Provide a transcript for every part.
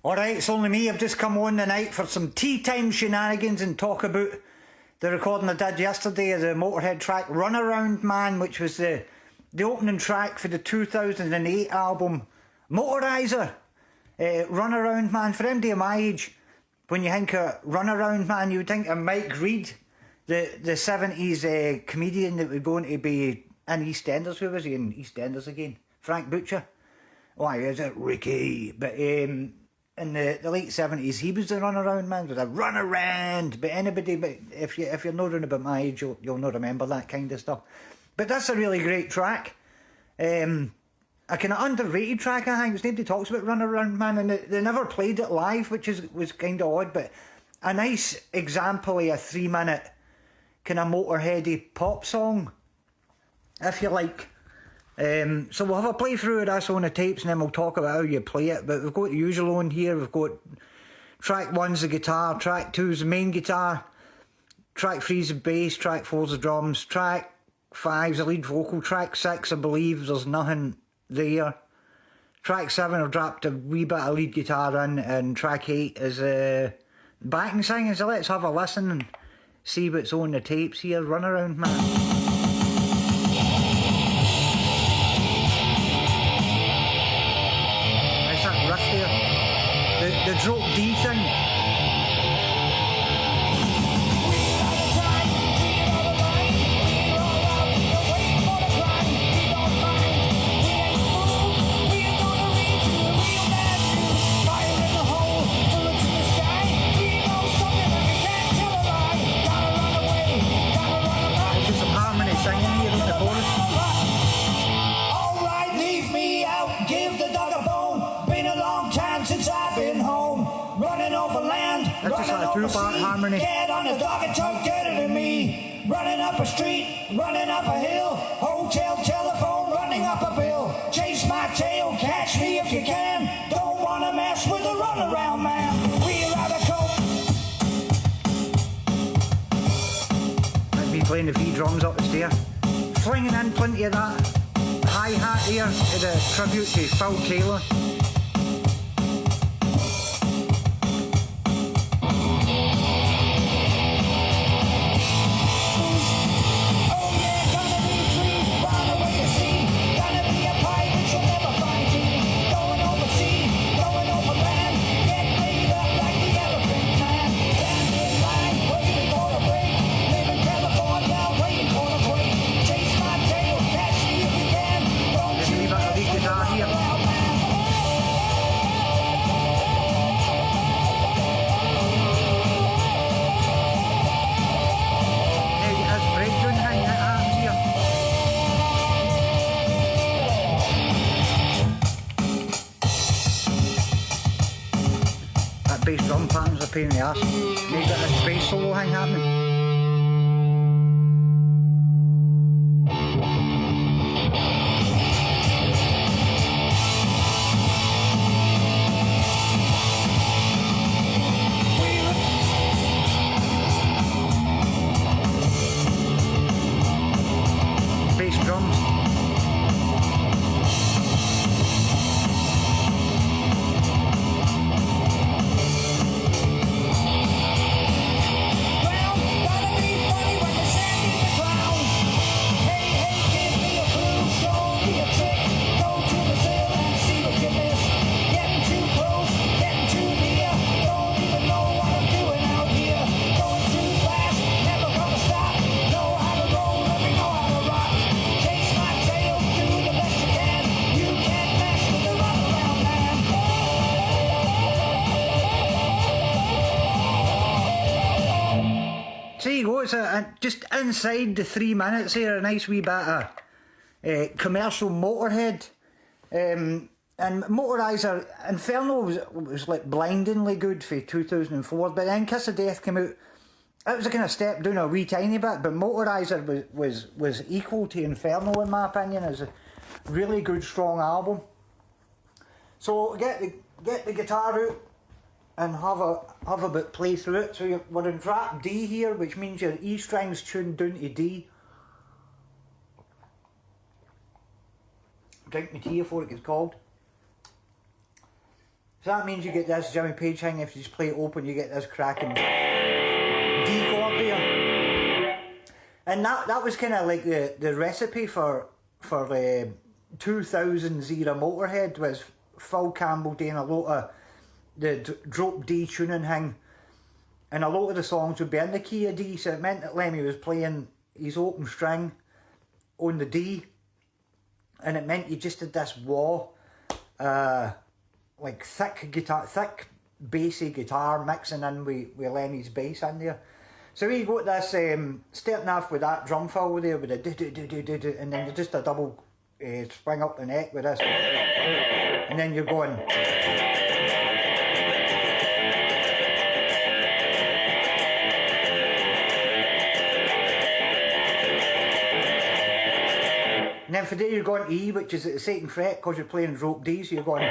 Alright, it's only me. I've just come on tonight for some tea time shenanigans and talk about the recording I did yesterday of the Motörhead track Runaround Man, which was the opening track for the 2008 album Motorizer. Runaround Man, for anybody of my age, when you think of Runaround Man, you would think of Mike Reid, the 70s comedian that was going to be in EastEnders. Who was he in EastEnders again? Frank Butcher? Why is it Ricky? But in the late 70s, he was the Runaround Man, with a run around. But anybody, but if you're not around about my age, you'll not remember that kind of stuff. But that's a really great track. A kind of underrated track, I think. Nobody talks about Runaround Man, and they never played it live, which was kind of odd. But a nice example of a 3-minute kind of Motörheady pop song, if you like. So we'll have a playthrough of this on the tapes, and then we'll talk about how you play it. But we've got the usual on here. We've got track 1's the guitar, track 2's the main guitar, track 3's the bass, track 4's the drums, track 5's the lead vocal, track 6 I believe there's nothing there, track 7 I've dropped a wee bit of lead guitar in, and track 8 is backing singing. So let's have a listen and see what's on the tapes here. Runaround Man. Riff there, the drop D thing. There's some harmony singing here in the chorus. Alright, leave me out, give the dog a bone. Been a long time since I've been home. Running over land, That's running just a over two-part sea. harmony. Get on a dog and talk dirty to me. Running up a street, running up a hill. Hotel telephone, running up a bill. Chase my tail, catch me if you can. Don't wanna mess with a runaround man. We're out of coke. That's me playing the V drums up the stair, flinging in plenty of that hi-hat here as a tribute to Phil Taylor. Bass drum patterns are a pain in the arse. They've got this bass solo thing happening. Bass drums. So there you go, it's just inside the 3 minutes here, a nice wee bit of commercial Motörhead. And Motorizer, Inferno was like blindingly good for 2004, but then Kiss of Death came out. It was a kind of step down a wee tiny bit, but Motorizer was equal to Inferno in my opinion. It's a really good, strong album. So get the guitar out and have a bit play through it. So we're in track D here, which means your E string's tuned down to D. Drink my tea before it gets cold. So that means you get this Jimmy Page thing. If you just play it open, you get this cracking D chord there. And that was kind of like the recipe for 2000s era Motörhead, was Phil Campbell doing a lot of the drop D tuning thing. And a lot of the songs would be in the key of D, so it meant that Lemmy was playing his open string on the D, and it meant you just did this wah, like thick guitar, thick bassy guitar mixing in with Lemmy's bass in there. So we got this starting off with that drum fill there with a do, and then just a double swing up the neck with this, and then you're going. And then for there you're going E, which is at the second fret because you're playing drop D, so you're going.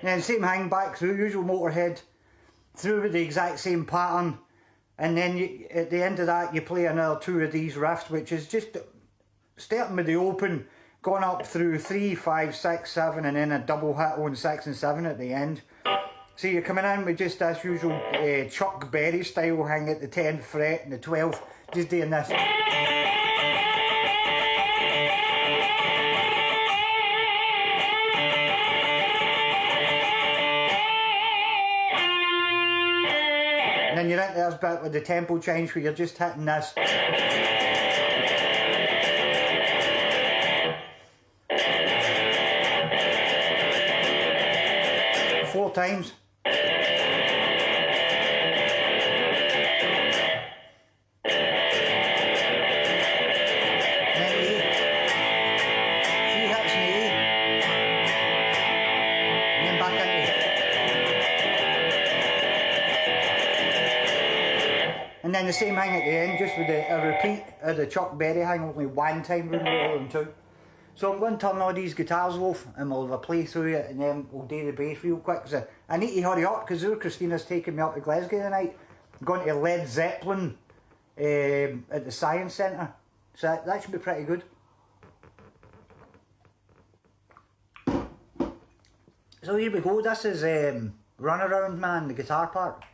And same hang back through, usual Motörhead, through with the exact same pattern, and then you, at the end of that you play another two of these riffs, which is just starting with the open, going up through 3, 5, 6, 7, and then a double hit on 6 and 7 at the end. So you're coming in with just this usual Chuck Berry style hang at the 10th fret and the 12th, just doing this. And then you're into this bit with the tempo change where you're just hitting this. 4 times. And then the same thing at the end, just with a repeat of the Chuck Berry hang, only one time rather than two. So I'm going to turn all these guitars off and we'll have a play through it, and then we'll do the bass real quick. So I need to hurry up because Christina's taking me up to Glasgow tonight. I'm going to Led Zeppelin at the Science Centre. So that should be pretty good. So here we go, this is Runaround Man, the guitar part.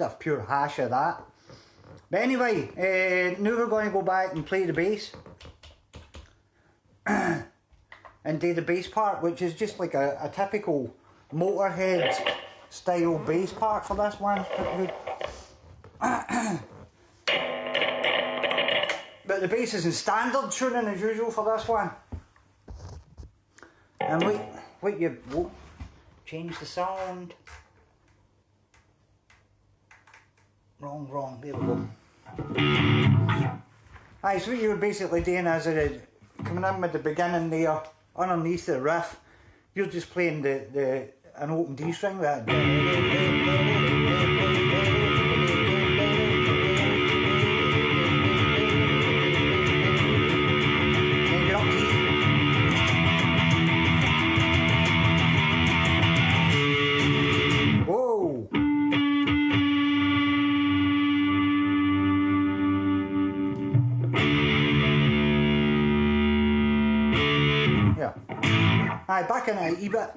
bit of pure hash of that. But anyway, now we're going to go back and play the bass. And do the bass part, which is just like a typical Motörhead style bass part for this one. But the bass is in standard tuning as usual for this one. And change the sound. Wrong, there we go. Aye, so what you're basically doing is coming in with the beginning there, underneath the riff, you're just playing an open D string with Aye, back in a wee bit.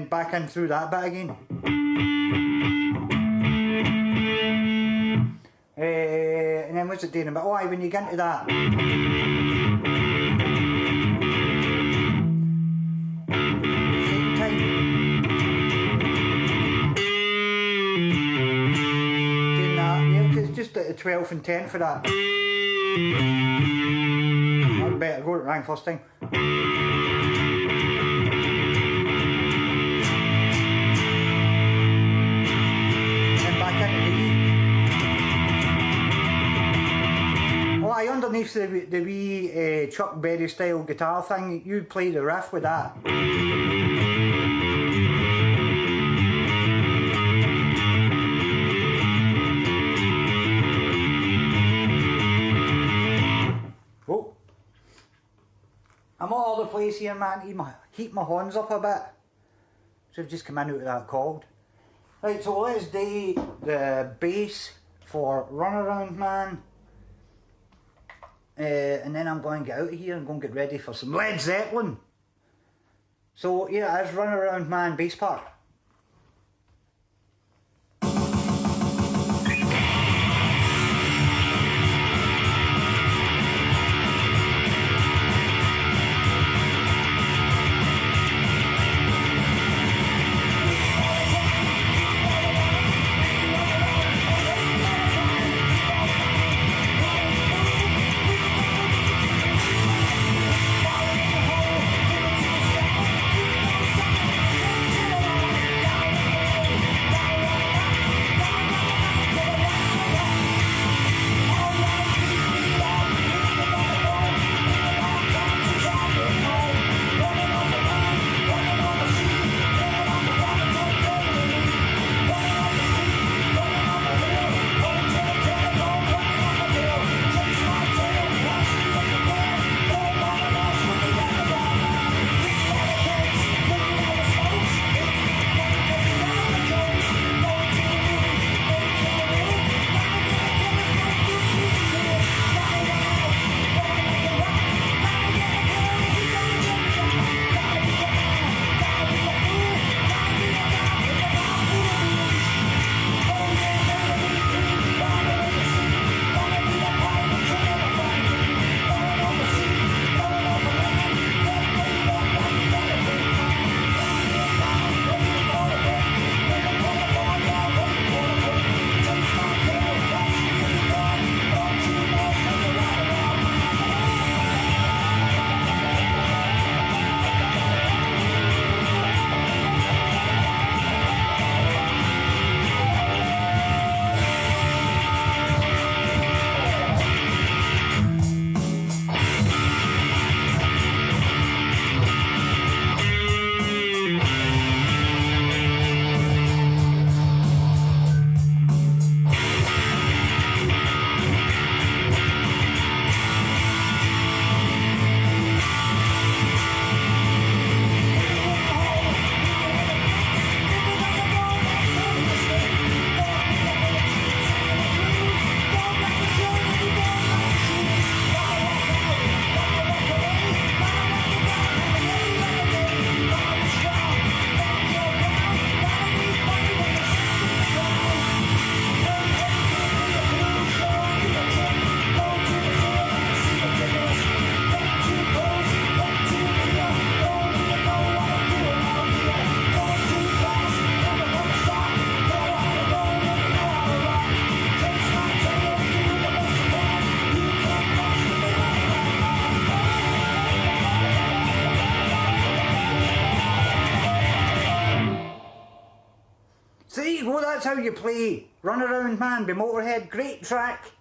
Back in through that bit again. And then what's it doing about? Oh, aye, when you get into that. Same time. Doing that, yeah, it's just at the 12 and 10 for that. I'd better go to rank first time. Underneath the wee Chuck Berry style guitar thing, you play the riff with that. Oh, I'm all over the place here, man. Heat my horns up a bit. So I've just come in out of that cold. Right, so let's do the bass for Runaround Man. And then I'm going to get out of here and go and get ready for some Led Zeppelin. So yeah, it's Runaround Man bass part. go, that's how you play Runaround Man by Motörhead. Great track.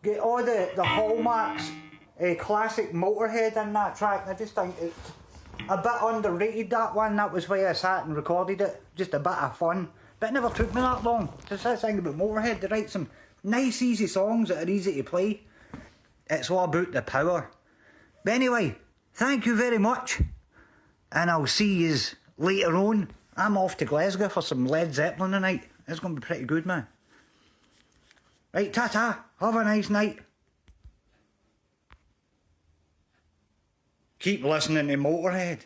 Get all the hallmarks, classic Motörhead in that track. I just think it's a bit underrated, that one. That was why I sat and recorded it. Just a bit of fun. But it never took me that long. Just that thing about Motörhead. They write some nice, easy songs that are easy to play. It's all about the power. But anyway, thank you very much. And I'll see yous later on. I'm off to Glasgow for some Led Zeppelin tonight. It's going to be pretty good, man. Right, ta-ta. Have a nice night. Keep listening to Motörhead.